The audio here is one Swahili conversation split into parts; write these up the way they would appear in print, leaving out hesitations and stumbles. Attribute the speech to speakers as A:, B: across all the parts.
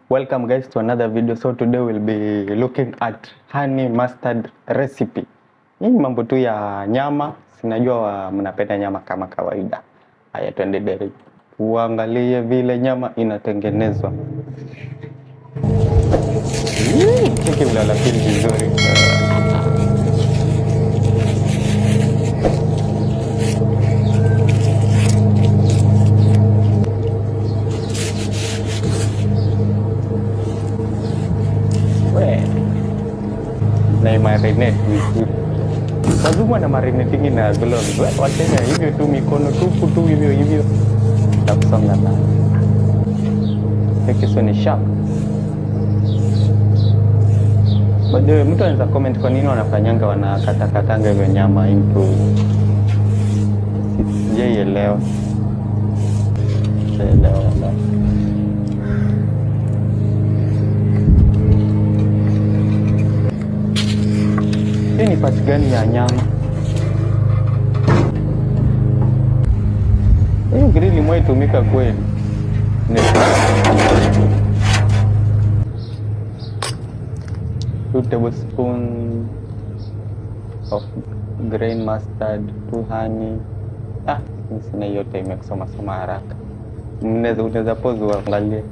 A: Welcome guys to another video. So today we'll be looking at honey mustard recipe. Hii ni mambo tu ya nyama. Sinajua mnapenda nyama kama kawaida. Haya twende direct. Uangalie vile nyama inatengenezwa. Cheki vile lakini vizuri. Na marinate vizuri. Wazungu na marinating na gloves. Wakenya hivyo tu mikono tupu tu hivyo. Takusonga na. Hiki ni sharp. Baadaye mtu anaweza comment kwa nini wanafanyanga wanakatakatanga hiyo nyama into. Sijaelewa. Hii ni part gani ya nyama? Hii grill imeitumika kweli. 2 tablespoons of grain mustard, 2 honey. Sina yote imekusoma haraka. Unaweza pause uangalie.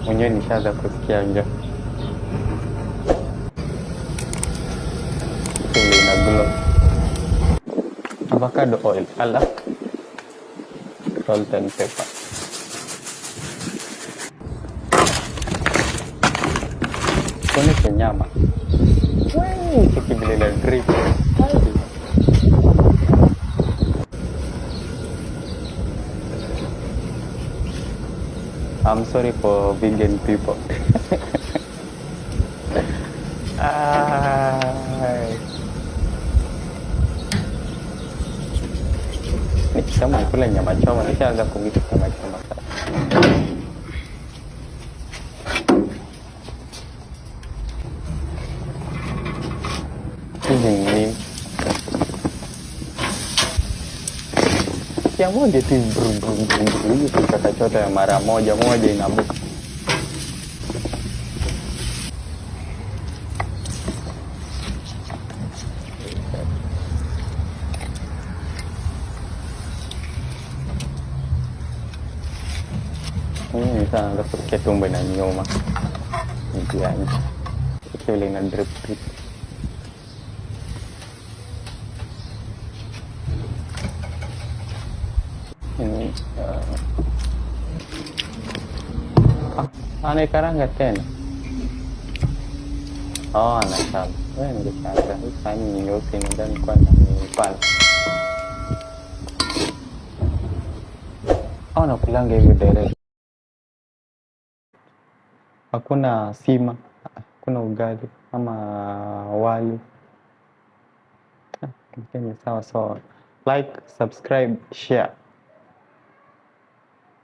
A: Mwenyewe nishaanza kusikia njaa. Ile ina glow. Avocado oil, salt and pepper. Kwenye nyama. Cheki vile la drip. I'm sorry for vegan people. Nikisema kula nyama choma, nishaanza kumita nyama choma sasa. Hizi nini? Ya moja tu hivi tukachota ya mara moja inabuka. Sana ndio kusikia tumbo na nyuma. Ndiani. Ile ina drip. Anakaranga tena. Anashala. Wewe ningeshanga. Hii ni nyeusi ni ndani kwanza ni pale. Nakulanga hivyo direct. Hakuna sima, hakuna ugali ama wali. Mkenya sawa. Like, subscribe, share.